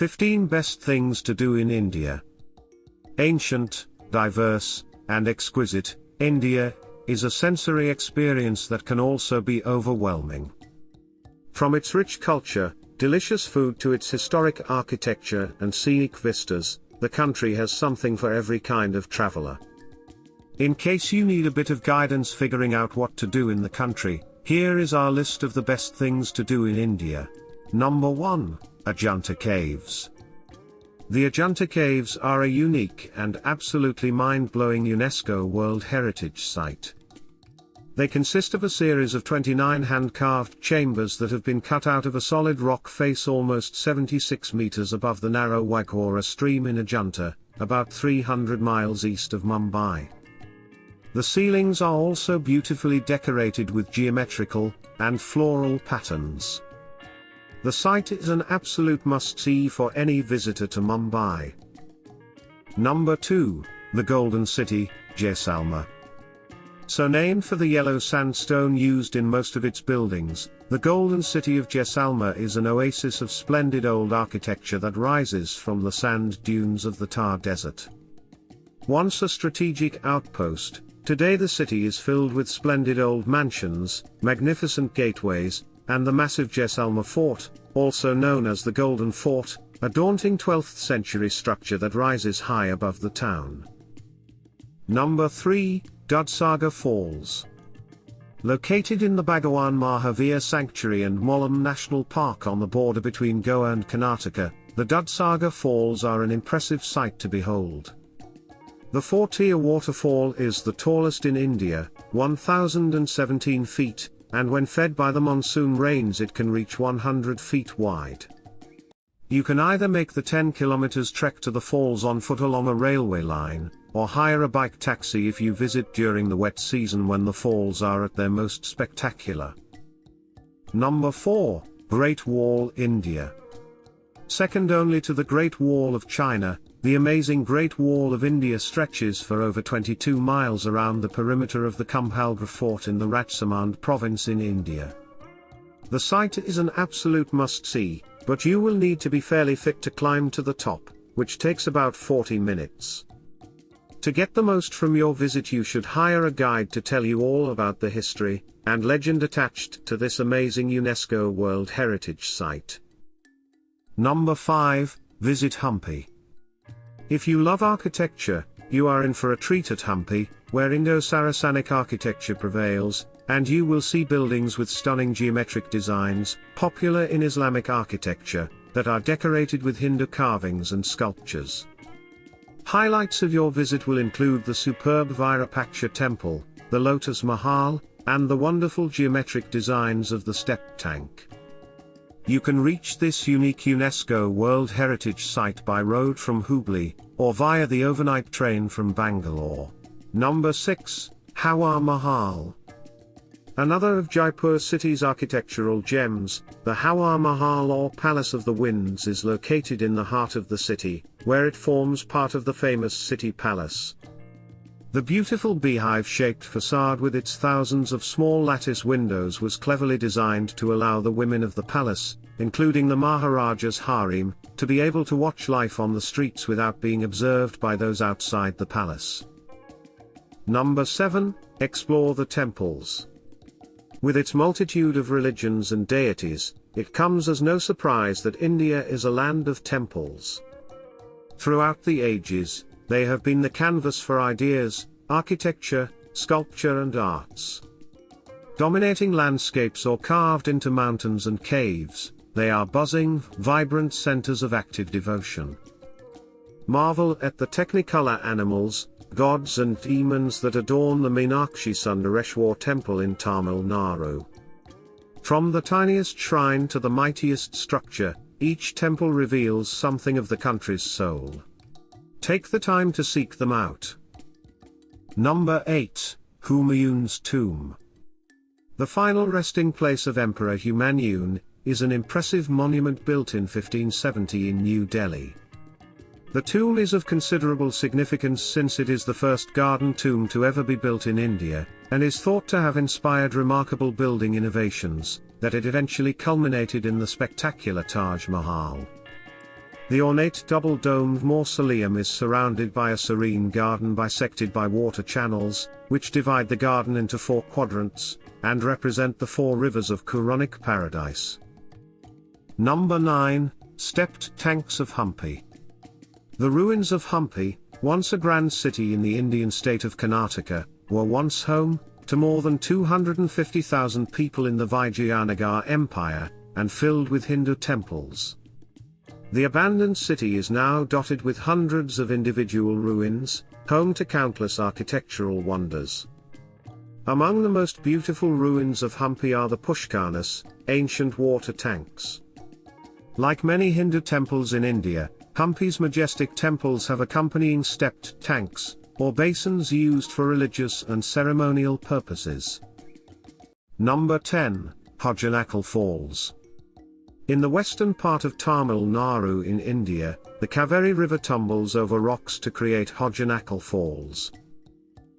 15 Best Things to Do in India. Ancient, diverse, and exquisite, India is a sensory experience that can also be overwhelming. From its rich culture, delicious food to its historic architecture and scenic vistas, the country has something for every kind of traveler. In case you need a bit of guidance figuring out what to do in the country, here is our list of the best things to do in India. Number 1. Ajunta Caves. The Ajunta Caves are a unique and absolutely mind-blowing UNESCO World Heritage Site. They consist of a series of 29 hand-carved chambers that have been cut out of a solid rock face almost 76 meters above the narrow Waghora stream in Ajunta, about 300 miles east of Mumbai. The ceilings are also beautifully decorated with geometrical and floral patterns. The site is an absolute must-see for any visitor to Mumbai. Number 2, the Golden City, Jaisalmer. So named for the yellow sandstone used in most of its buildings, the Golden City of Jaisalmer is an oasis of splendid old architecture that rises from the sand dunes of the Thar Desert. Once a strategic outpost, today the city is filled with splendid old mansions, magnificent gateways, and the massive Jaisalmer Fort, also known as the Golden Fort, a daunting 12th century structure that rises high above the town. Number 3, Dudhwa Falls. Located in the Bhagwan Mahavir Sanctuary and Mollam National Park on the border between Goa and Karnataka, the Dudhwa Falls are an impressive sight to behold. The four-tier waterfall is the tallest in India, 1,017 feet, and when fed by the monsoon rains it can reach 100 feet wide. You can either make the 10 kilometers trek to the falls on foot along a railway line, or hire a bike taxi if you visit during the wet season when the falls are at their most spectacular. Number 4, Great Wall, India. Second only to the Great Wall of China, the amazing Great Wall of India stretches for over 22 miles around the perimeter of the Kumbhalgarh Fort in the Rajsamand province in India. The site is an absolute must-see, but you will need to be fairly fit to climb to the top, which takes about 40 minutes. To get the most from your visit you should hire a guide to tell you all about the history and legend attached to this amazing UNESCO World Heritage Site. Number 5, visit Hampi. If you love architecture, you are in for a treat at Hampi, where Indo-Saracenic architecture prevails, and you will see buildings with stunning geometric designs, popular in Islamic architecture, that are decorated with Hindu carvings and sculptures. Highlights of your visit will include the superb Virupaksha temple, the Lotus Mahal, and the wonderful geometric designs of the step tank. You can reach this unique UNESCO World Heritage Site by road from Hubli, or via the overnight train from Bangalore. Number 6, Hawa Mahal. Another of Jaipur city's architectural gems, the Hawa Mahal or Palace of the Winds is located in the heart of the city, where it forms part of the famous city palace. The beautiful beehive-shaped facade with its thousands of small lattice windows was cleverly designed to allow the women of the palace, including the Maharaja's harem, to be able to watch life on the streets without being observed by those outside the palace. Number 7, explore the temples. With its multitude of religions and deities, it comes as no surprise that India is a land of temples. Throughout the ages, they have been the canvas for ideas, architecture, sculpture and arts. Dominating landscapes or carved into mountains and caves, they are buzzing, vibrant centers of active devotion. Marvel at the technicolor animals, gods and demons that adorn the Meenakshi Sundareshwar temple in Tamil Nadu. From the tiniest shrine to the mightiest structure, each temple reveals something of the country's soul. Take the time to seek them out. Number 8, Humayun's Tomb. The final resting place of Emperor Humayun is an impressive monument built in 1570 in New Delhi. The tomb is of considerable significance since it is the first garden tomb to ever be built in India, and is thought to have inspired remarkable building innovations, that it eventually culminated in the spectacular Taj Mahal. The ornate double-domed mausoleum is surrounded by a serene garden bisected by water channels, which divide the garden into 4 quadrants, and represent the 4 rivers of Quranic paradise. Number 9, Stepped Tanks of Hampi. The ruins of Hampi, once a grand city in the Indian state of Karnataka, were once home to more than 250,000 people in the Vijayanagar Empire, and filled with Hindu temples. The abandoned city is now dotted with hundreds of individual ruins, home to countless architectural wonders. Among the most beautiful ruins of Hampi are the Pushkarnas, ancient water tanks. Like many Hindu temples in India, Hampi's majestic temples have accompanying stepped tanks, or basins used for religious and ceremonial purposes. Number 10, Hawa Falls. In the western part of Tamil Nadu in India, the Kaveri River tumbles over rocks to create Hawa Falls.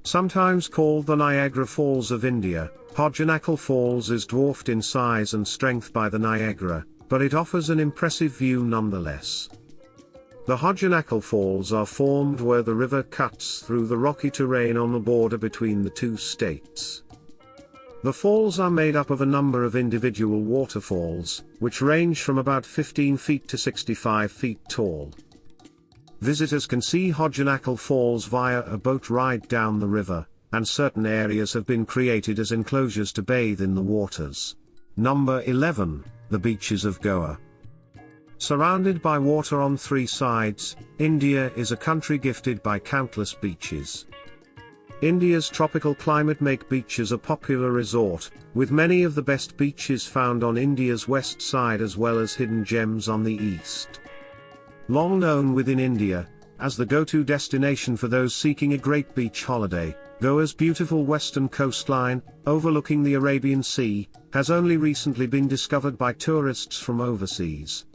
Sometimes called the Niagara Falls of India, Hawa Falls is dwarfed in size and strength by the Niagara, but it offers an impressive view nonetheless. The Hawa Falls are formed where the river cuts through the rocky terrain on the border between the 2 states. The falls are made up of a number of individual waterfalls, which range from about 15 feet to 65 feet tall. Visitors can see Hawa Falls via a boat ride down the river, and certain areas have been created as enclosures to bathe in the waters. Number 11, the beaches of Goa. Surrounded by water on 3 sides, India is a country gifted by countless beaches. India's tropical climate make beaches a popular resort, with many of the best beaches found on India's west side as well as hidden gems on the east. Long known within India as the go-to destination for those seeking a great beach holiday, Goa's beautiful western coastline, overlooking the Arabian Sea, has only recently been discovered by tourists from overseas.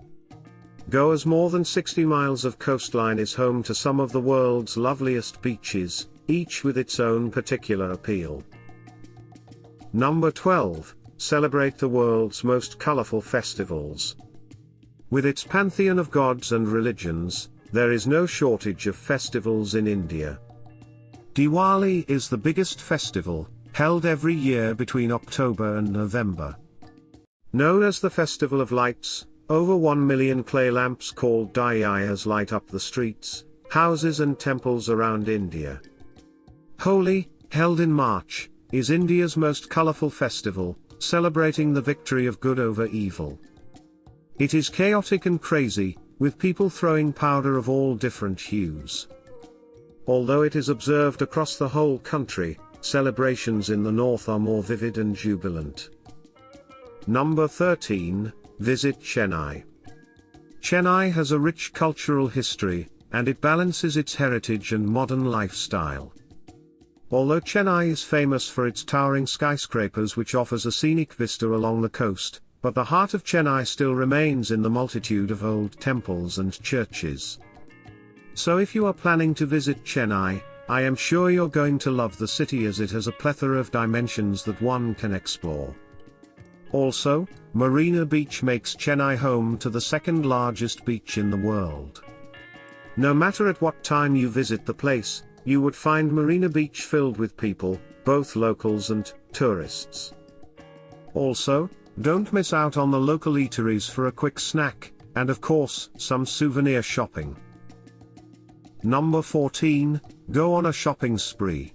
Goa's more than 60 miles of coastline is home to some of the world's loveliest beaches, each with its own particular appeal. Number 12, celebrate the world's most colorful festivals. With its pantheon of gods and religions, there is no shortage of festivals in India. Diwali is the biggest festival, held every year between October and November. Known as the Festival of Lights, over 1 million clay lamps called diyas light up the streets, houses and temples around India. Holi, held in March, is India's most colorful festival, celebrating the victory of good over evil. It is chaotic and crazy, with people throwing powder of all different hues. Although it is observed across the whole country, celebrations in the north are more vivid and jubilant. Number 13, visit Chennai. Chennai has a rich cultural history, and it balances its heritage and modern lifestyle. Although Chennai is famous for its towering skyscrapers which offers a scenic vista along the coast, but the heart of Chennai still remains in the multitude of old temples and churches. So if you are planning to visit Chennai, I am sure you're going to love the city as it has a plethora of dimensions that one can explore. Also, Marina Beach makes Chennai home to the second largest beach in the world. No matter at what time you visit the place, you would find Marina Beach filled with people, both locals and tourists. Also, don't miss out on the local eateries for a quick snack, and of course, some souvenir shopping. Number 14, go on a shopping spree.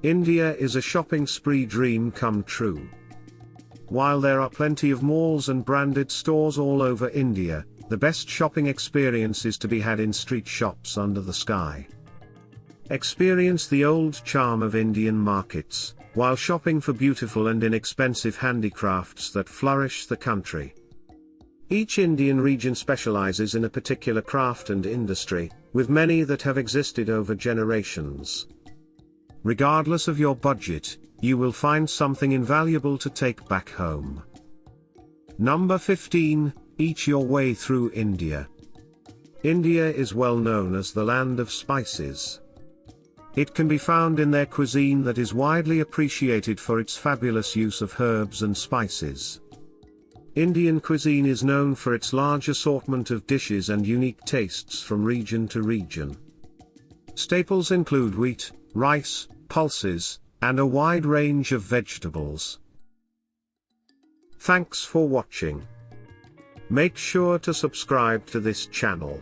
India is a shopping spree dream come true. While there are plenty of malls and branded stores all over India, the best shopping experience is to be had in street shops under the sky. Experience the old charm of Indian markets, while shopping for beautiful and inexpensive handicrafts that flourish the country. Each Indian region specializes in a particular craft and industry, with many that have existed over generations. Regardless of your budget, you will find something invaluable to take back home. Number 15, eat your way through India. India is well known as the land of spices. It can be found in their cuisine that is widely appreciated for its fabulous use of herbs and spices. Indian cuisine is known for its large assortment of dishes and unique tastes from region to region. Staples include wheat, rice, pulses, and a wide range of vegetables. Thanks for watching. Make sure to subscribe to this channel.